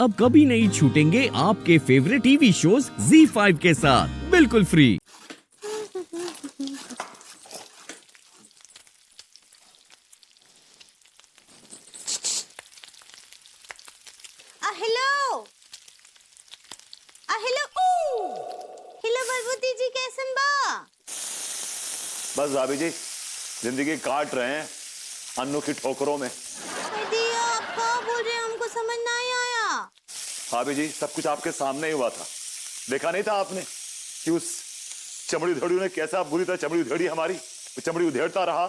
अब कभी नहीं छूटेंगे आपके फेवरेट टीवी शोज ZEE5 के साथ बिल्कुल फ्री। हेलो हेलो भगवती जी, कैसन बा? बस भाभी जी जिंदगी काट रहे हैं अन्नू की ठोकरों में। दीदी आप क्या बोल रहे हैं, हमको समझ नहीं आया। भाभी जी सब कुछ आपके सामने ही हुआ था, देखा नहीं था आपने कि उस चमड़ी उधेड़ियों ने कैसा बुरी तरह चमड़ी उधेड़ी हमारी। वो चमड़ी उधेड़ता रहा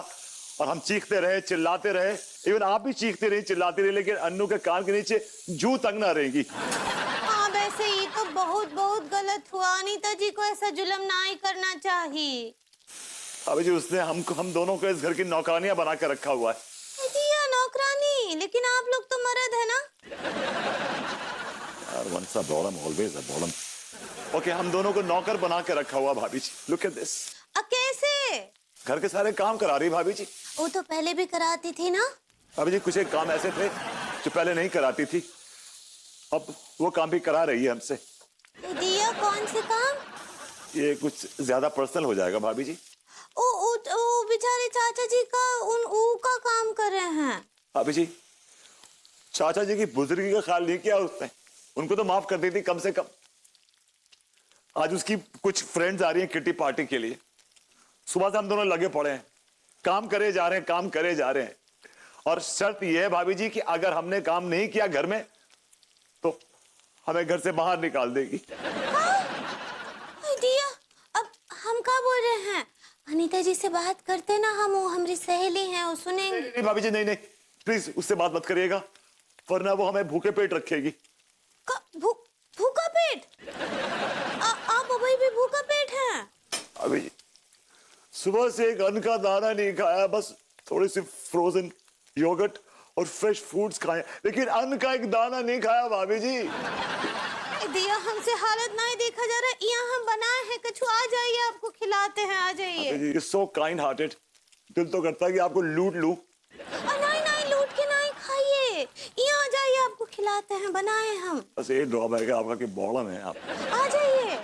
और हम चीखते रहे, चिल्लाते रहे, इवन आप भी चीखते रही, चिल्लाती रही, लेकिन अन्नू के कान के नीचे जू तक ना रहेगी। हाँ वैसे ये तो बहुत बहुत गलत हुआ, अनीता जी को ऐसा जुल्म नहीं करना चाहिए। भाभी जी उसने हम दोनों को इस घर की नौकरानियां बना कर रखा हुआ है। दिया नौकरानी, लेकिन आप लोग तो मर्द है ना। यार once a problem always a problem। Okay हम दोनों को नौकर बना के रखा हुआ भाभी जी। Look at this. कैसे? घर के सारे काम करा रही भाभी जी। वो तो पहले भी कराती थी ना। भाभी जी कुछ एक काम ऐसे थे जो पहले नहीं कराती थी, अब वो काम भी करा रही है हमसे। दिया कौन से काम? ये कुछ ज्यादा पर्सनल हो जाएगा भाभी जी। ओ बेचारे चाचा जी का का काम कर रहे हैं। भाभी जी चाचा जी की बुजुर्गी का ख्याल नहीं किया उसने, उनको तो माफ कर दी थी कम से कम। आज उसकी कुछ फ्रेंड्स आ रही हैं किटी पार्टी के लिए, सुबह से हम दोनों लगे पड़े हैं, काम करे जा रहे हैं, काम करे जा रहे हैं। और शर्त यह है भाभी जी कि अगर हमने काम नहीं किया घर में तो हमें घर से बाहर निकाल देगी। दिया अब हम क्या बोल रहे हैं? अनीता जी से बात करते ना, हम वो हमारी सहेली हैं, वो सुनेंगे। नहीं भाभी जी नहीं प्लीज उससे बात मत करिएगा, वरना वो हमें भूखे पेट रखेगी। भूखा पेट? आप अभी भी भूखा पेट हैं? अभी सुबह से एक अन्न का दाना नहीं खाया, बस थोड़ी सी फ्रोजन योगर्ट और फ्रेश फ्रूट्स खाए, लेकिन अन्न का एक दाना नहीं खाया भाभी जी। दिया हमसे हालत नहीं देखा जा रहा, यहाँ हम बनाए हैं कछु, आ जाइए आपको खिलाते हैं, आ जाइए। सो काइंड हार्टेड, दिल तो करता है कि आपको लूट लूं। नहीं लूट के नहीं खाइए, यहाँ आ जाइए, आपको खिलाते हैं, बनाए हम। बस ये ड्रॉबैक है आपका कि बॉडम है आप। आ जाइए।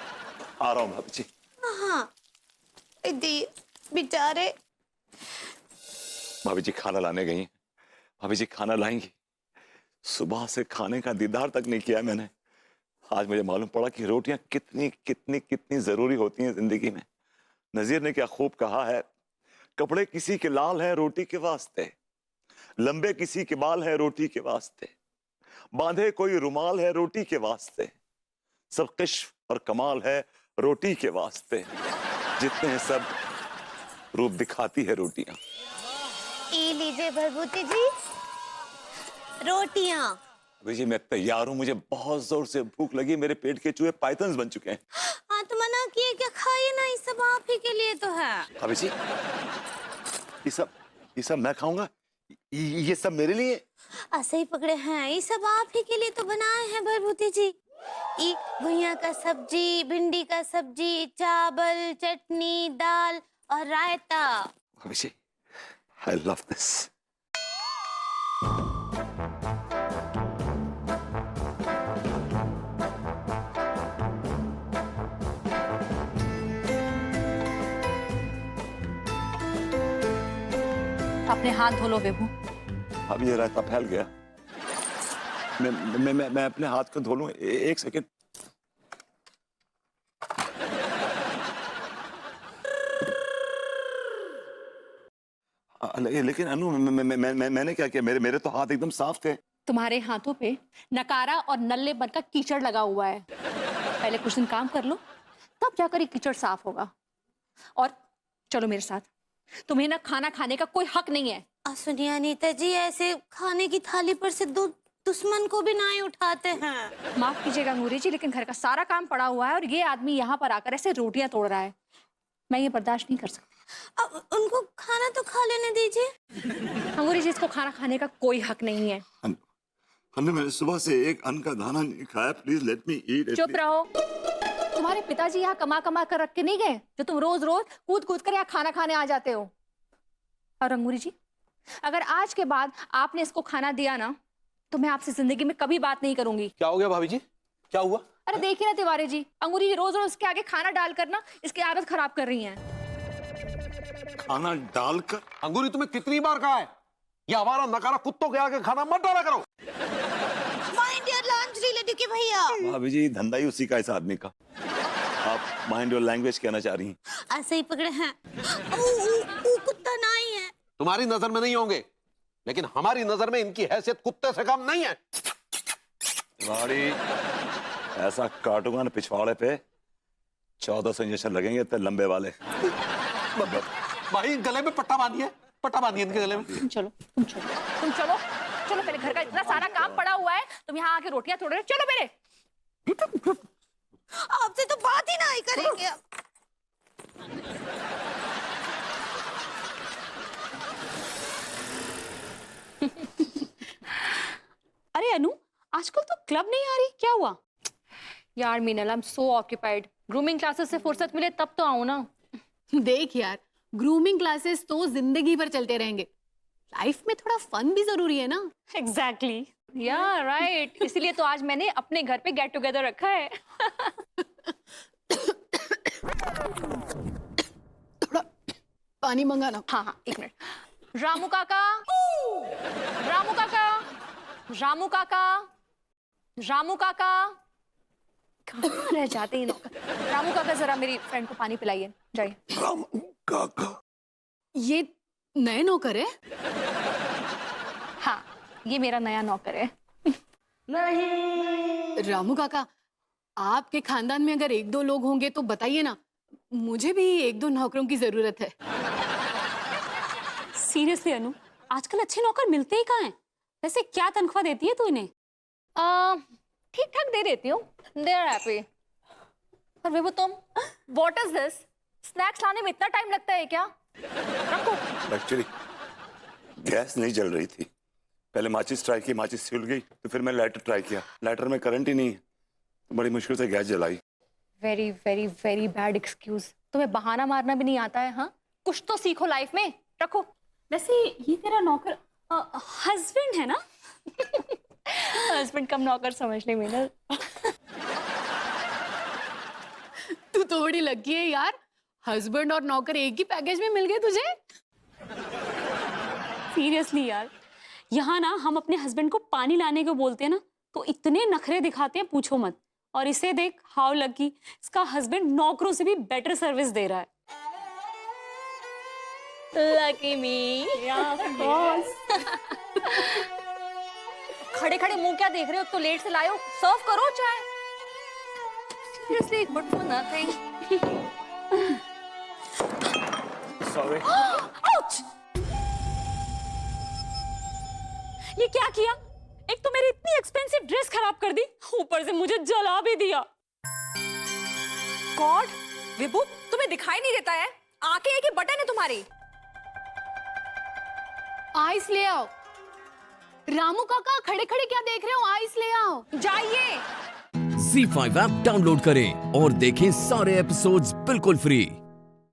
आ रहा हूँ भाभी जी। हाँ बेचारे। भाभी जी खाना लाने गई हैं, भाभी जी खाना लाएंगी। सुबह से खाने का दीदार तक नहीं किया मैंने। आज मुझे मालूम पड़ा कि रोटियां कितनी कितनी कितनी जरूरी होती हैं जिंदगी में। नजीर ने क्या खूब कहा है, कपड़े किसी के लाल हैं रोटी के वास्ते, लंबे किसी के बाल हैं रोटी के वास्ते, बांधे कोई रुमाल है रोटी के वास्ते, सब किश्फ और कमाल है रोटी के वास्ते, जितने हैं सब रूप दिखाती है रोटियां। ये लीजिए भगवती जी रोटियां। अभी जी मैं तैयार हूं, मुझे बहुत जोर से भूख लगी, मेरे पेट के चूहे पाइथन्स बन चुके हैं। हाँ तो मना किए क्या, खाइए ना, ये सब आप ही के लिए तो है। अभी जी ये सब मैं खाऊंगा, ये सब मेरे लिए? ऐसे ही पकड़े हैं, ये सब आप ही के लिए तो बनाए हैं भगवती जी। ये भुइया का सब्जी, भिंडी का सब्जी, चावल, चटनी, दाल और रायता। अभी जी I love this। अपने हाथ धो लो बेबू। अब ये रायता फैल गया, मैं अपने हाथ को धो लूं? एक सेकेंड। लेकिन अनु मैंने क्या किया? मेरे तो हाथ एकदम साफ थे। तुम्हारे हाथों पे नकारा और नल्ले बन का कीचड़ लगा हुआ है। पहले कुछ दिन काम कर लो, तब जाकर ये कीचड़ साफ होगा। और चलो मेरे साथ, तुम्हें ना खाना खाने का कोई हक नहीं है। सुनिए अनीता जी, ऐसे खाने की थाली पर से दुश्मन को भी नहीं उठाते हैं। माफ कीजिएगा अंगूरी जी, लेकिन घर का सारा काम पड़ा हुआ है और ये आदमी यहाँ पर आकर ऐसे रोटियां तोड़ रहा है, मैं ये बर्दाश्त नहीं कर सकती। अब उनको खाना तो खा लेने दीजिए। अंगूरी जी, इसको खाना खाने का कोई हक नहीं है। अनु मैंने सुबह से एक अन्न का दाना नहीं खाया, प्लीज लेट मी ईट। चुप रहो। तुम्हारे पिताजी यहाँ कमा कमा कर रख के नहीं गए, जो तुम रोज रोज कूद कूद कर यहाँ खाना खाने आ जाते हो? और अंगूरी जी, अगर आज के बाद आपने इसको खाना दिया ना, तो मैं आपसे जिंदगी में कभी बात नहीं करूंगी। क्या हो गया भाभी जी, क्या हुआ? अरे देखिए ना तिवारी जी, अंगूरी रोज रोज उसके आगे खाना डालकर ना इसकी आदत खराब कर रही हैं। खाना डालकर? अंगूरी तुम्हें कितनी बार कहा है, ये हमारा नकारा कुत्तों के आगे खाना मत डाला करो। माइंड योर लॉन्च रिलेटिव के भैया। भाभी जी धंधा ही उसी का, इस आदमी का। आप माइंड योर लैंग्वेज कहना चाह रही हैं? ऐसे ही पकड़े हैं। ऊ कुत्ता नहीं है। तुम्हारी नजर में नहीं होंगे, लेकिन हमारी नजर में इनकी हैसियत कुत्ते से कम नहीं है। गाड़ी ऐसा काटूंगा ना पिछवाड़े पे 1400 इंजेक्शन लगेंगे इतने लंबे वाले। भाई गले में पट्टा बांधिए, पट्टा बांधिए इनके गले में। तुम चलो चलो पहले घर का इतना सारा काम पड़ा हुआ है, तुम यहाँ आके रोटियां तोड़ रहे हो। चलो मेरे, आपसे तो बात ही नहीं करेंगे। अरे अनु, आजकल तो क्लब नहीं आ रही, क्या हुआ? यार Meenal, I am so occupied. Grooming classes से फुर्सत मिले तब तो आऊं ना। देख यार, ग्रूमिंग क्लासेस तो जिंदगी भर चलते रहेंगे, लाइफ में थोड़ा फन भी जरूरी है ना। एग्जैक्टली या राइट, इसीलिए तो आज मैंने अपने घर पे गेट टुगेदर रखा है। थोड़ा पानी मंगाना। हाँ, एक मिनट। रामू काका, रामू काका, रामू काका, रामू काका, कहाँ रह जाते हैं लोग? रामू काका जरा मेरी फ्रेंड को पानी पिलाइए, जाइए। रामू काका, ये नए नौकर है? हाँ, ये मेरा नया नौकर है। रामू काका, आपके खानदान में अगर 1-2 लोग होंगे तो बताइए ना, मुझे भी 1-2 नौकरों की जरूरत है। सीरियसली अनु, आजकल अच्छे नौकर मिलते ही कहाँ हैं? वैसे क्या तनख्वाह देती है तू इन्हें? ठीक ठाक दे देती हूँ, दे आर हैप्पी। पर विभू तुम, व्हाट इज दिस? स्नैक्स लाने में इतना टाइम लगता है क्या? रखो। एक्चुअली गैस नहीं जल रही थी, पहले माचिस ट्राई की, माचिस सिल गई, तो फिर मैंने लाइटर ट्राई किया, लाइटर में करंट ही नहीं है, तो बड़ी मुश्किल से गैस जलाई। Very very very bad excuse. तुम्हें बहाना मारना भी नहीं आता है? हाँ, कुछ तो सीखो लाइफ में। रखो। वैसे ये तेरा नौकर हस्बैंड है ना? हस्बैंड कम नौकर समझने में ना। तू तो बड़ी लकी है यार, हस्बैंड और नौकर एक ही पैकेज में मिल गए तुझे। सीरियसली यार, यहाँ ना हम अपने हस्बैंड को पानी लाने को बोलते हैं ना, तो इतने नखरे दिखाते हैं, पूछो मत। और इसे देख, हाउ लकी, इसका हस्बैंड नौकरों से भी बेटर सर्विस दे रहा है। लकी मी। खड़े खड़े मुंह क्या देख रहे हो? तो लेट से लाए हो, सर्व करो चाय। Seriously, good for nothing. Sorry. Ouch! ये क्या किया? एक तो मेरी इतनी एक्सपेंसिव ड्रेस खराब कर दी, ऊपर से मुझे जला भी दिया। गॉड, विभू तुम्हें दिखाई नहीं देता है? आंखें एक ही बटन है तुम्हारी। आइस ले आओ। रामू काका, खड़े खड़े क्या देख रहे हो? आइस ले आओ। जाइए। ZEE5 ऐप डाउनलोड करें और देखें सारे एपिसोड्स बिल्कुल फ्री।